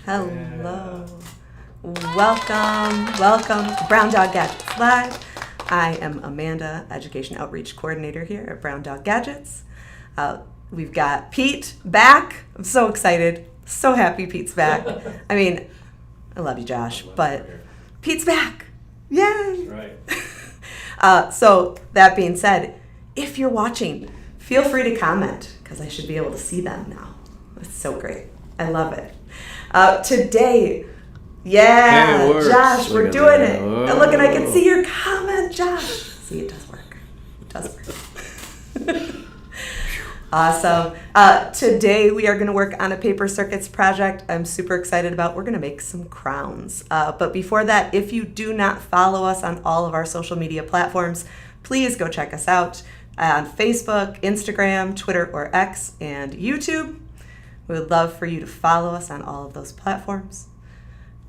Hello. Welcome to Brown Dog Gadgets Live. I am Amanda, Education Outreach Coordinator here at Brown Dog Gadgets. We've got Pete back. I'm so excited. So happy Pete's back. I mean, I love you, Josh, but Pete's back. Yay! Right. So that being said, if you're watching, feel free to comment because I should be able to see them now. It's so great. I love it. Today, Hey, it works. Josh, we're Look at doing that. it. Whoa. Look, and I can see your comment, Josh. See, it does work. It does work. Awesome. Today we are going to work on a paper circuits project I'm super excited about. We're going to make some crowns. But before that, if you do not follow us on all of our social media platforms, please go check us out on Facebook, Instagram, Twitter or X, and YouTube. We would love for you to follow us on all of those platforms.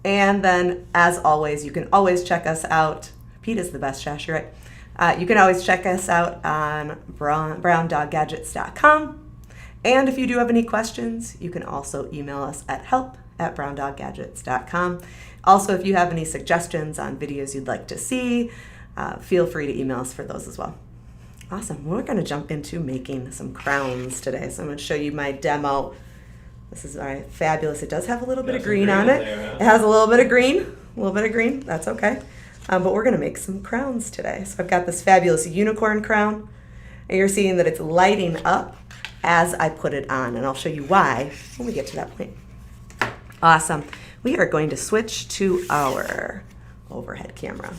And then, as always, you can always check us out. Pete is the best, Josh, you're right. You can always check us out on browndoggadgets.com. And if you do have any questions, you can also email us at help@browndoggadgets.com. Also, if you have any suggestions on videos you'd like to see, feel free to email us for those as well. Awesome. We're going to jump into making some crowns today. So I'm going to show you my demo. This is fabulous. It does have a little bit of green on it. There, huh? It has a little bit of green. That's okay. But we're going to make some crowns today. So I've got this fabulous unicorn crown. And you're seeing that it's lighting up as I put it on. And I'll show you why when we get to that point. Awesome. We are going to switch to our overhead camera.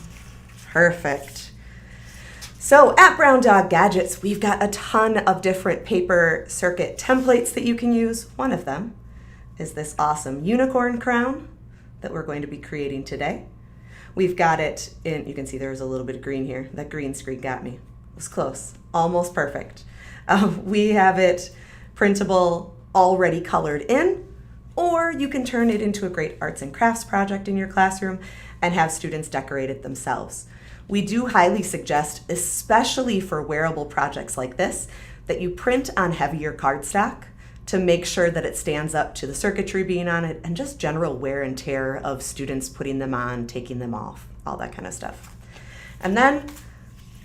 Perfect. So at Brown Dog Gadgets, we've got a ton of different paper circuit templates that you can use. One of them is this awesome unicorn crown that we're going to be creating today. We've got it in, you can see there's a little bit of green here. That green screen got me. It was close, almost perfect. We have it printable, already colored in, or you can turn it into a great arts and crafts project in your classroom and have students decorate it themselves. We do highly suggest, especially for wearable projects like this, that you print on heavier cardstock to make sure that it stands up to the circuitry being on it and just general wear and tear of students putting them on, taking them off, all that kind of stuff. And then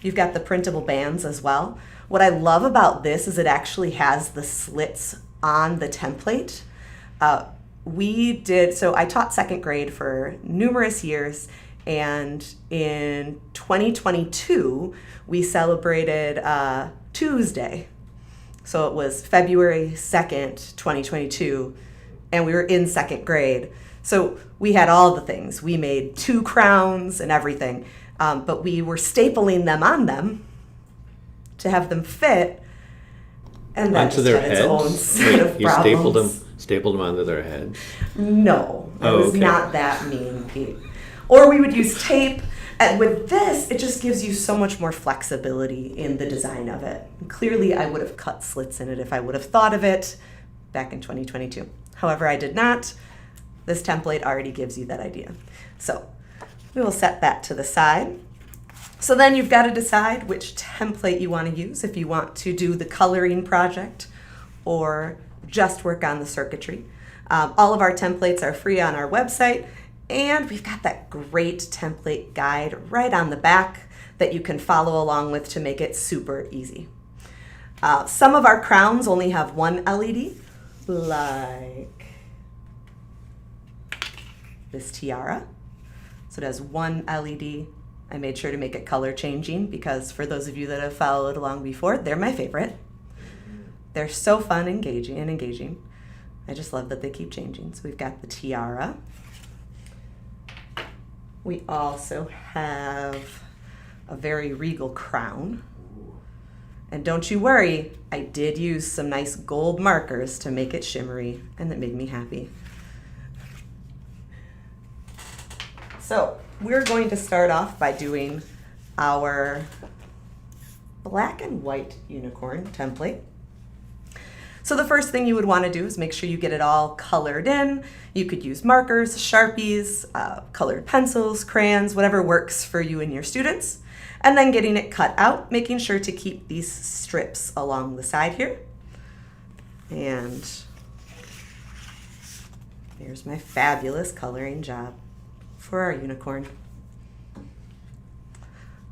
you've got the printable bands as well. What I love about this is it actually has the slits on the template. So I taught second grade for numerous years. And in 2022, we celebrated Tuesday. So it was February 2nd, 2022, and we were in second grade. So we had all the things. We made 2 crowns and everything, but we were stapling them on them to have them fit. And that Onto just their had its heads? own set of You problems. stapled them onto their heads? No, it Oh, was okay. not that mean, Pete. Or we would use tape. And with this, it just gives you so much more flexibility in the design of it. Clearly, I would have cut slits in it if I would have thought of it back in 2022. However, I did not. This template already gives you that idea. So we will set that to the side. So then you've got to decide which template you want to use, if you want to do the coloring project or just work on the circuitry. All of our templates are free on our website. And we've got that great template guide right on the back that you can follow along with to make it super easy. Some of our crowns only have one LED, like this tiara. So it has one LED. I made sure to make it color changing because for those of you that have followed along before, they're my favorite. They're so fun and engaging. I just love that they keep changing. So we've got the tiara. We also have a very regal crown. And don't you worry, I did use some nice gold markers to make it shimmery, and it made me happy. So we're going to start off by doing our black and white unicorn template. So the first thing you would want to do is make sure you get it all colored in. You could use markers, Sharpies, colored pencils, crayons, whatever works for you and your students. And then getting it cut out, making sure to keep these strips along the side here. And Here's my fabulous coloring job for our unicorn.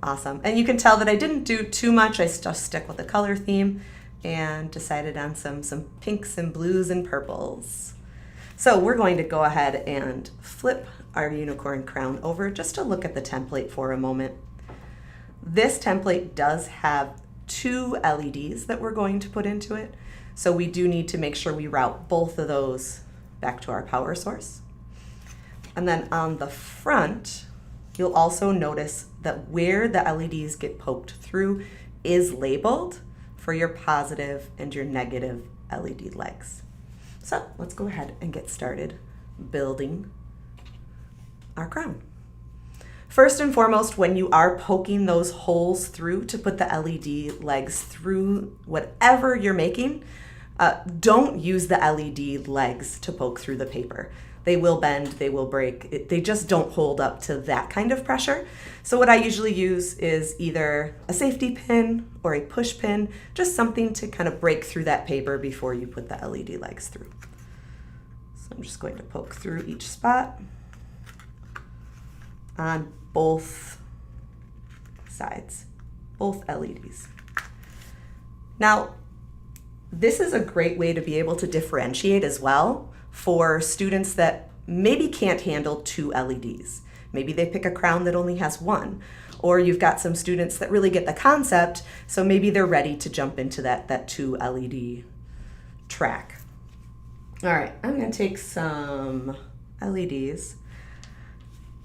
Awesome. And you can tell that I didn't do too much. I just stuck with the color theme and decided on some pinks and blues and purples. So we're going to go ahead and flip our unicorn crown over just to look at the template for a moment. This template does have 2 LEDs that we're going to put into it. So we do need to make sure we route both of those back to our power source. And then on the front, you'll also notice that where the LEDs get poked through is labeled for your positive and your negative LED legs. So let's go ahead and get started building our crown. First and foremost, when you are poking those holes through to put the LED legs through whatever you're making, don't use the LED legs to poke through the paper. They will bend, they will break. They just don't hold up to that kind of pressure. So what I usually use is either a safety pin or a push pin, just something to kind of break through that paper before you put the LED legs through. So I'm just going to poke through each spot on both sides, both LEDs. Now, this is a great way to be able to differentiate as well for students that maybe can't handle 2 LEDs. Maybe they pick a crown that only has 1, or you've got some students that really get the concept, so maybe they're ready to jump into that 2 LED track. All right, I'm gonna take some LEDs.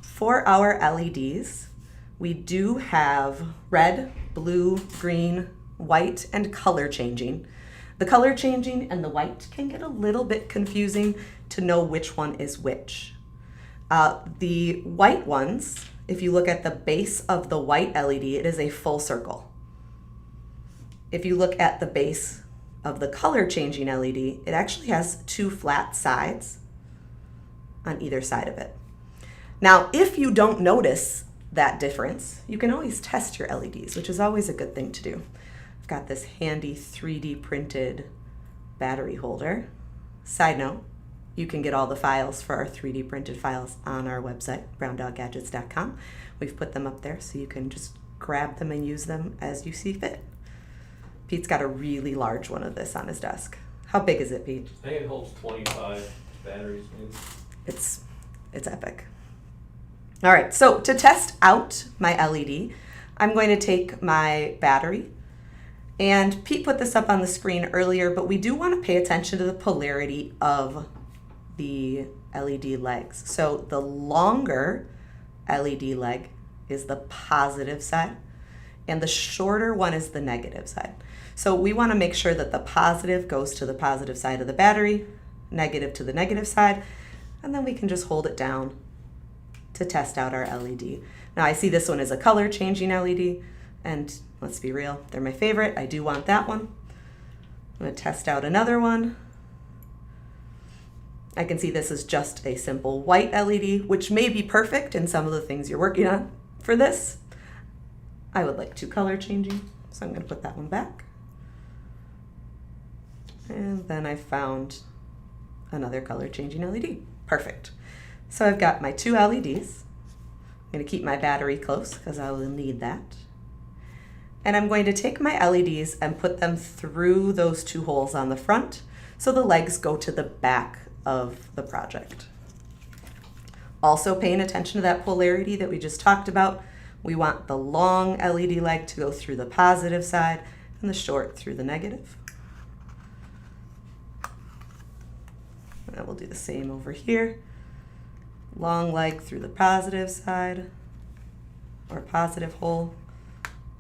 For our LEDs, we do have red, blue, green, white, and color changing. The color changing and the white can get a little bit confusing to know which one is which. The white ones, if you look at the base of the white LED, it is a full circle. If you look at the base of the color changing LED, it actually has 2 flat sides on either side of it. Now, if you don't notice that difference, you can always test your LEDs, which is always a good thing to do. I've got this handy 3D printed battery holder. Side note, you can get all the files for our 3D printed files on our website, browndoggadgets.com. We've put them up there so you can just grab them and use them as you see fit. Pete's got a really large one of this on his desk. How big is it, Pete? I think it holds 25 batteries, maybe. It's epic. All right, so to test out my LED, I'm going to take my battery, and Pete put this up on the screen earlier, but we do want to pay attention to the polarity of the LED legs. So the longer LED leg is the positive side, and the shorter one is the negative side. So we want to make sure that the positive goes to the positive side of the battery, negative to the negative side, and then we can just hold it down to test out our LED. Now I see this one is a color changing LED, and let's be real, they're my favorite. I do want that one. I'm gonna test out another one. I can see this is just a simple white LED, which may be perfect in some of the things you're working on. For this, I would like 2 color changing, so I'm gonna put that one back. And then I found another color changing LED. Perfect. So I've got my 2 LEDs. I'm going to keep my battery close because I will need that. And I'm going to take my LEDs and put them through those 2 holes on the front so the legs go to the back of the project. Also paying attention to that polarity that we just talked about. We want the long LED leg to go through the positive side and the short through the negative. And we'll do the same over here. Long leg through the positive side or positive hole,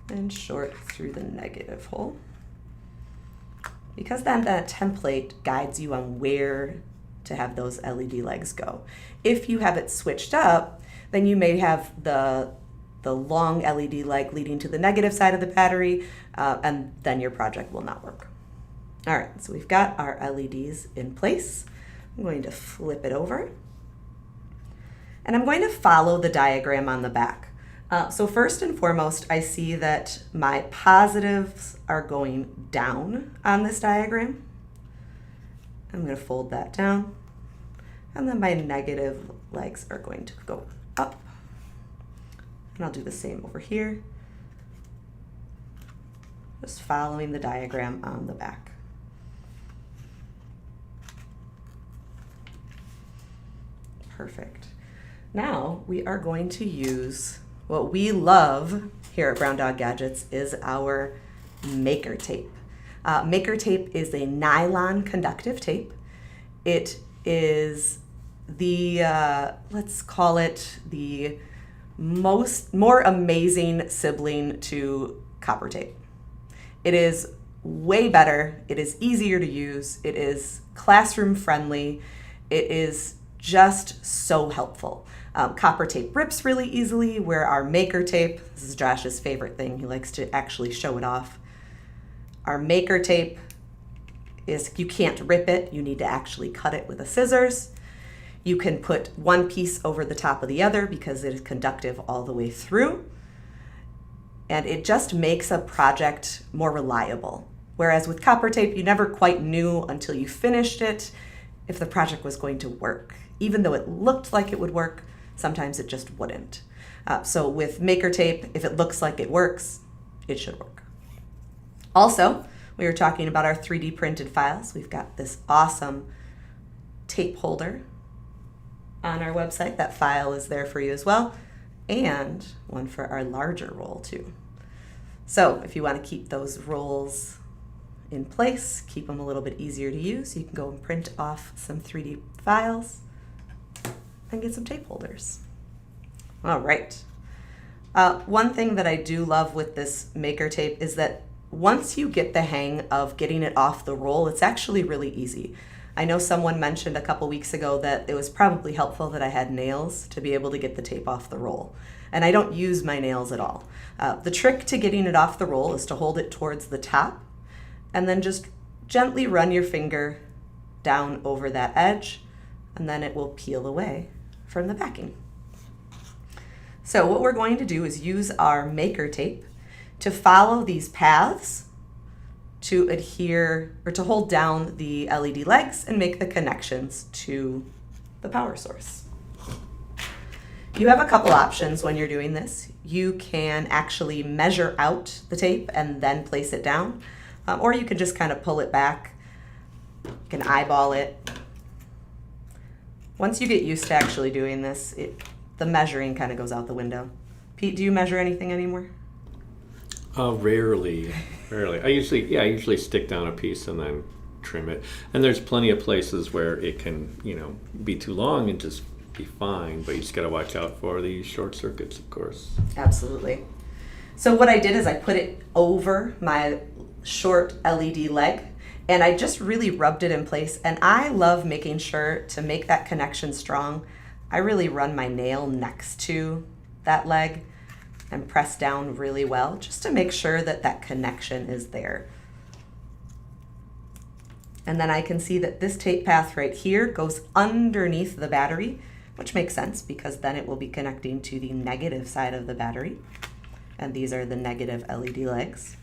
and short through the negative hole. Because then that template guides you on where to have those LED legs go. If you have it switched up, then you may have the long LED leg leading to the negative side of the battery, and then your project will not work. All right, so we've got our LEDs in place. I'm going to flip it over. And I'm going to follow the diagram on the back. So first and foremost, I see that my positives are going down on this diagram. I'm going to fold that down. And then my negative legs are going to go up. And I'll do the same over here. Just following the diagram on the back. Perfect. Now we are going to use what we love here at Brown Dog Gadgets is our Maker Tape. Maker Tape is a nylon conductive tape. It is the, let's call it the more amazing sibling to copper tape. It is way better. It is easier to use. It is classroom friendly. It is just so helpful. Copper tape rips really easily, where our Maker Tape, this is Josh's favorite thing, he likes to actually show it off. Our Maker Tape is, you can't rip it, you need to actually cut it with a scissors. You can put one piece over the top of the other because it is conductive all the way through. And it just makes a project more reliable. Whereas with copper tape, you never quite knew until you finished it if the project was going to work. Even though it looked like it would work, sometimes it just wouldn't. So with Maker Tape, if it looks like it works, it should work. Also, we were talking about our 3D printed files. We've got this awesome tape holder on our website. That file is there for you as well, and one for our larger roll too. So if you want to keep those rolls in place, keep them a little bit easier to use, you can go and print off some 3D files and get some tape holders. All right. One thing that I do love with this Maker Tape is that once you get the hang of getting it off the roll, it's actually really easy. I know someone mentioned a couple weeks ago that it was probably helpful that I had nails to be able to get the tape off the roll. And I don't use my nails at all. The trick to getting it off the roll is to hold it towards the top and then just gently run your finger down over that edge, and then it will peel away from the backing. So what we're going to do is use our Maker Tape to follow these paths to adhere or to hold down the LED legs and make the connections to the power source. You have a couple options when you're doing this. You can actually measure out the tape and then place it down, or you can just kind of pull it back. You can eyeball it. Once you get used to actually doing this, the measuring kind of goes out the window. Pete, do you measure anything anymore? Rarely. I usually stick down a piece and then trim it. And there's plenty of places where it can, be too long and just be fine, but you just got to watch out for the short circuits, of course. Absolutely. So what I did is I put it over my short LED leg, and I just really rubbed it in place. And I love making sure to make that connection strong. I really run my nail next to that leg and press down really well just to make sure that that connection is there. And then I can see that this tape path right here goes underneath the battery, which makes sense because then it will be connecting to the negative side of the battery. And these are the negative LED legs.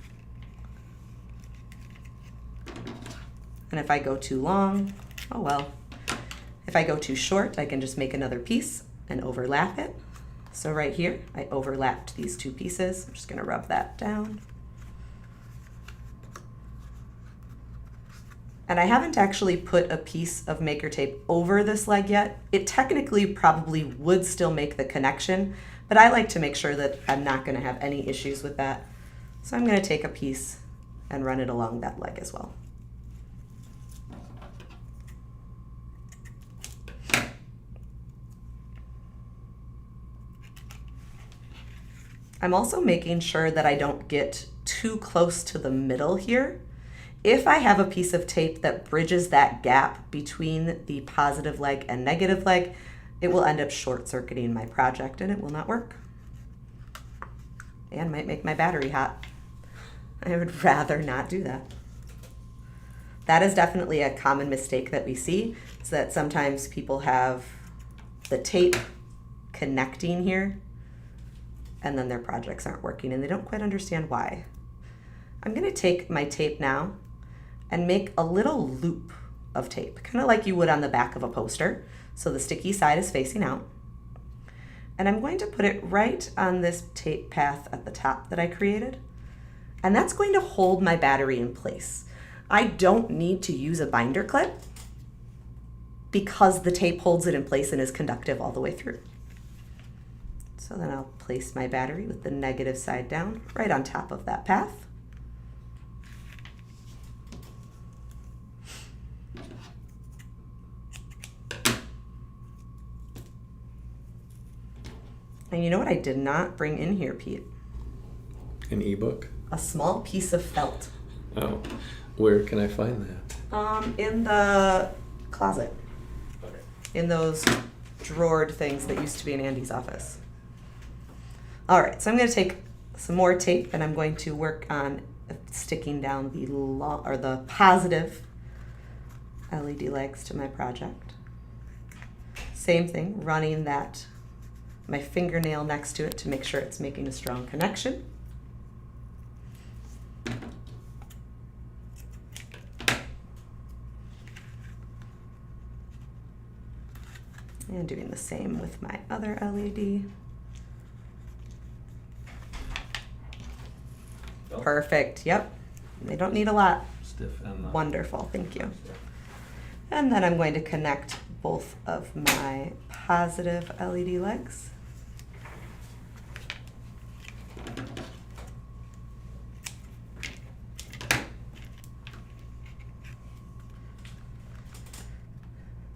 And if I go too long, oh well. If I go too short, I can just make another piece and overlap it. So right here, I overlapped these two pieces. I'm just gonna rub that down. And I haven't actually put a piece of Maker Tape over this leg yet. It technically probably would still make the connection, but I like to make sure that I'm not gonna have any issues with that. So I'm gonna take a piece and run it along that leg as well. I'm also making sure that I don't get too close to the middle here. If I have a piece of tape that bridges that gap between the positive leg and negative leg, it will end up short-circuiting my project and it will not work. And might make my battery hot. I would rather not do that. That is definitely a common mistake that we see, is that sometimes people have the tape connecting here and then their projects aren't working and they don't quite understand why. I'm gonna take my tape now and make a little loop of tape, kind of like you would on the back of a poster. So the sticky side is facing out. And I'm going to put it right on this tape path at the top that I created. And that's going to hold my battery in place. I don't need to use a binder clip because the tape holds it in place and is conductive all the way through. So then I'll place my battery with the negative side down right on top of that path. And you know what I did not bring in here, Pete? An ebook? A small piece of felt. Oh, where can I find that? In the closet. Okay. In those drawered things that used to be in Andy's office. All right, so I'm going to take some more tape and I'm going to work on sticking down the positive LED legs to my project. Same thing, running my fingernail next to it to make sure it's making a strong connection. And doing the same with my other LED. Perfect, yep. They don't need a lot. Stiff and Wonderful, thank you. And then I'm going to connect both of my positive LED legs.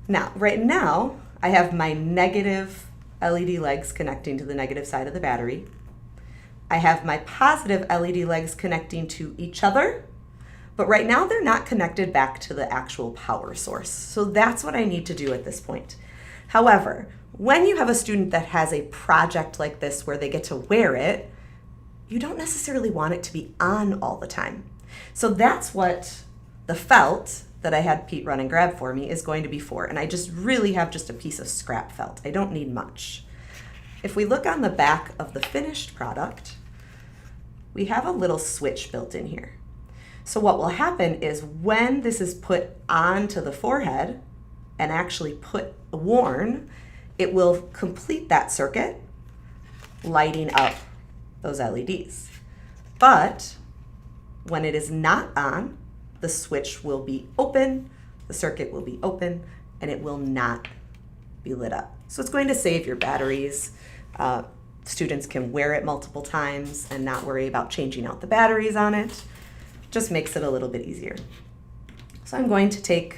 Now, right now, I have my negative LED legs connecting to the negative side of the battery. I have my positive LED legs connecting to each other, but right now they're not connected back to the actual power source. So that's what I need to do at this point. However, when you have a student that has a project like this where they get to wear it, you don't necessarily want it to be on all the time. So that's what the felt that I had Pete run and grab for me is going to be for. And I just really have just a piece of scrap felt. I don't need much. If we look on the back of the finished product, we have a little switch built in here. So what will happen is when this is put onto the forehead and actually worn, it will complete that circuit, lighting up those LEDs. But when it is not on, the switch will be open, the circuit will be open, and it will not be lit up. So it's going to save your batteries. Students can wear it multiple times and not worry about changing out the batteries on it. Just makes it a little bit easier. So I'm going to take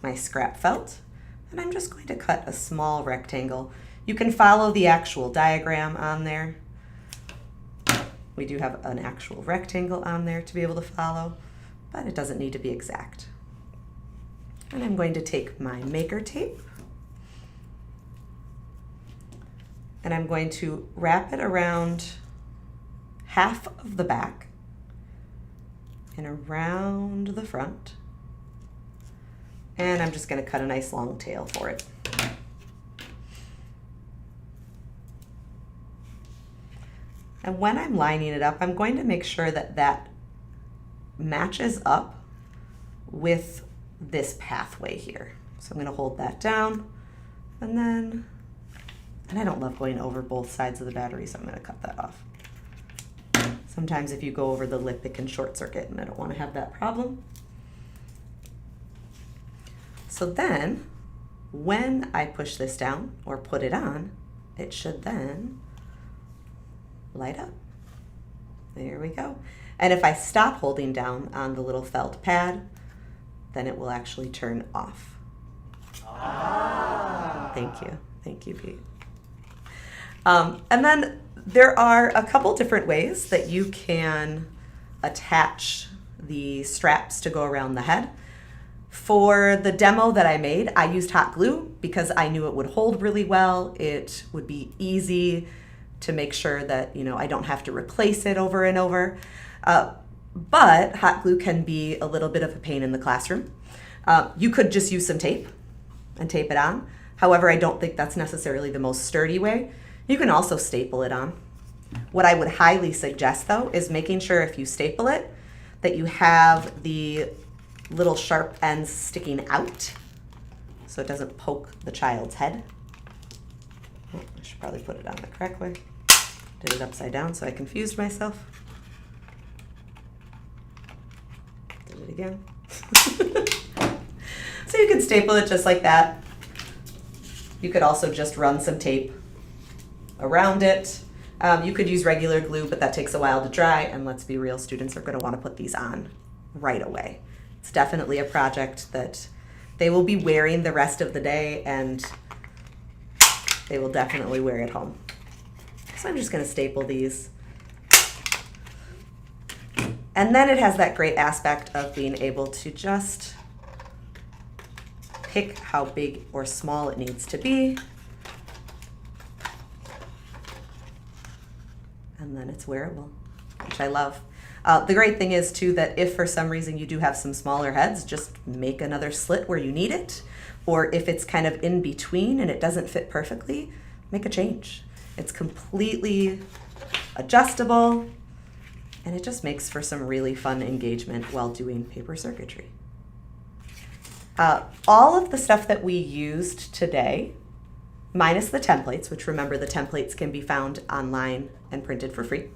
my scrap felt and I'm just going to cut a small rectangle. You can follow the actual diagram on there. We do have an actual rectangle on there to be able to follow, but it doesn't need to be exact. And I'm going to take my maker tape and I'm going to wrap it around half of the back and around the front. And I'm just going to cut a nice long tail for it. And when I'm lining it up, I'm going to make sure that that matches up with this pathway here. So I'm going to hold that down and I don't love going over both sides of the battery, so I'm going to cut that off. Sometimes if you go over the lip, it can short circuit and I don't want to have that problem. So then when I push this down or put it on, it should then light up. There we go. And if I stop holding down on the little felt pad, then it will actually turn off. Ah. Thank you, Pete. And then there are a couple different ways that you can attach the straps to go around the head. For the demo that I made, I used hot glue because I knew it would hold really well. It would be easy to make sure that, I don't have to replace it over and over. But hot glue can be a little bit of a pain in the classroom. You could just use some tape and tape it on. However, I don't think that's necessarily the most sturdy way. You can also staple it on. What I would highly suggest though is making sure if you staple it that you have the little sharp ends sticking out so it doesn't poke the child's head. Oh, I should probably put it on the correct way. Did it upside down, so I confused myself. Did it again. So you can staple it just like that. You could also just run some tape around it. You could use regular glue, but that takes a while to dry, and let's be real, students are going to want to put these on right away. It's definitely a project that they will be wearing the rest of the day, and they will definitely wear it home. So I'm just going to staple these. And then it has that great aspect of being able to just pick how big or small it needs to be. And then it's wearable, which I love. The great thing is too that if for some reason you do have some smaller heads, just make another slit where you need it. Or if it's kind of in between and it doesn't fit perfectly, make a change. It's completely adjustable, and it just makes for some really fun engagement while doing paper circuitry. All of the stuff that we used today, minus the templates, which remember the templates can be found online and printed for free.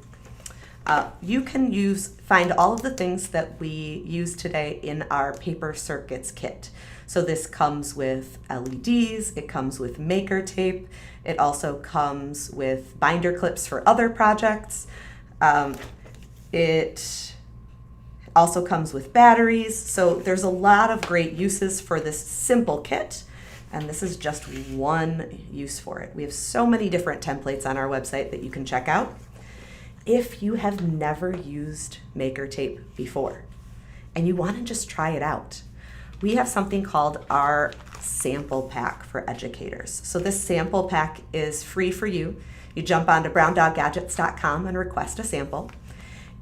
You can find all of the things that we used today in our paper circuits kit. So this comes with LEDs, it comes with maker tape, it also comes with binder clips for other projects. It also comes with batteries. So there's a lot of great uses for this simple kit. And this is just one use for it. We have so many different templates on our website that you can check out. If you have never used Maker Tape before and you want to just try it out, we have something called our sample pack for educators. So this sample pack is free for you. You jump onto browndoggadgets.com and request a sample.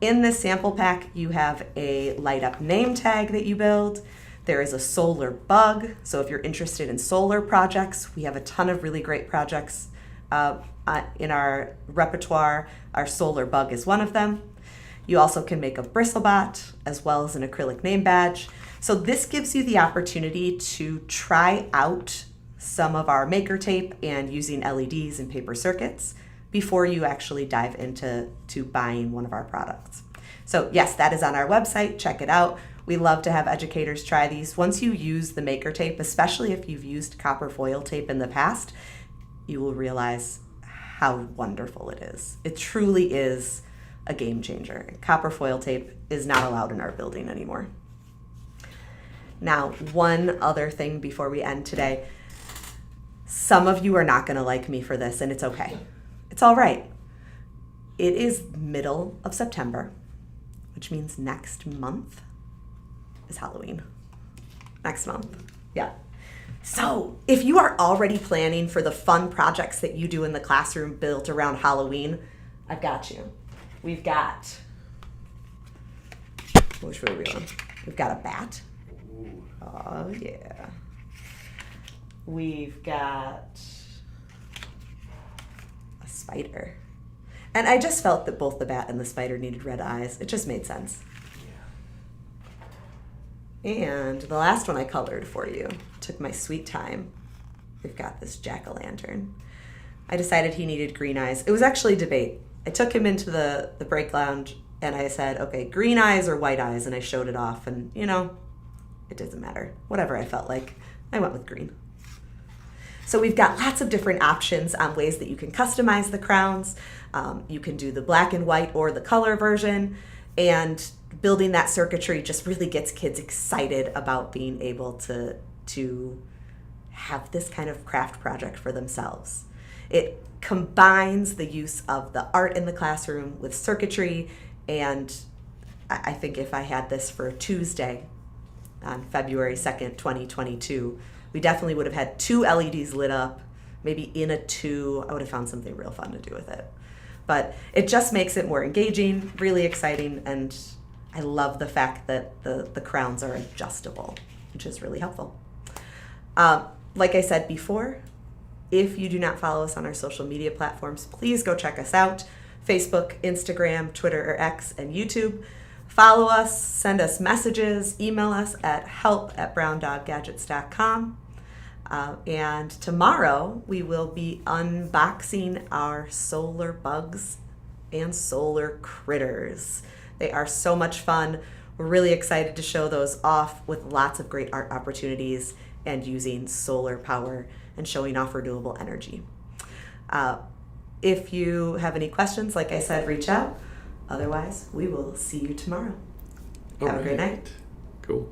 In this sample pack, you have a light up name tag that you build. There is a solar bug. So if you're interested in solar projects, we have a ton of really great projects in our repertoire. Our solar bug is one of them. You also can make a bristlebot as well as an acrylic name badge. So this gives you the opportunity to try out some of our maker tape and using LEDs and paper circuits before you actually dive into buying one of our products. So yes, that is on our website. Check it out. We love to have educators try these. Once you use the maker tape, especially if you've used copper foil tape in the past, you will realize how wonderful it is. It truly is a game changer. Copper foil tape is not allowed in our building anymore. Now, one other thing before we end today. Some of you are not going to like me for this, and it's okay. It's all right. It is middle of September, which means next month is Halloween. Next month. Yeah. So if you are already planning for the fun projects that you do in the classroom built around Halloween, I've got you. We've got, which way are we on? We've got a bat. Oh yeah. We've got a spider. And I just felt that both the bat and the spider needed red eyes. It just made sense. And the last one I colored for you, took my sweet time. We've got this jack-o'-lantern. I decided he needed green eyes. It was actually a debate. I took him into the break lounge and I said, okay, green eyes or white eyes, and I showed it off, and it doesn't matter. Whatever I felt like, I went with green. So we've got lots of different options on ways that you can customize the crowns. You can do the black and white or the color version, and building that circuitry just really gets kids excited about being able to have this kind of craft project for themselves. It combines the use of the art in the classroom with circuitry, and I think if I had this for Tuesday on February 2nd, 2022, we definitely would have had 2 LEDs lit up, maybe in a 2. I would have found something real fun to do with it. But it just makes it more engaging, really exciting, and I love the fact that the crowns are adjustable, which is really helpful. Like I said before, if you do not follow us on our social media platforms, please go check us out. Facebook, Instagram, Twitter or X, and YouTube. follow us, send us messages, email us at help@browndoggadgets.com. And tomorrow we will be unboxing our solar bugs and solar critters. They are so much fun. We're really excited to show those off with lots of great art opportunities and using solar power and showing off renewable energy. If you have any questions, like I said, reach out. Otherwise, we will see you tomorrow. Have a great night. Cool.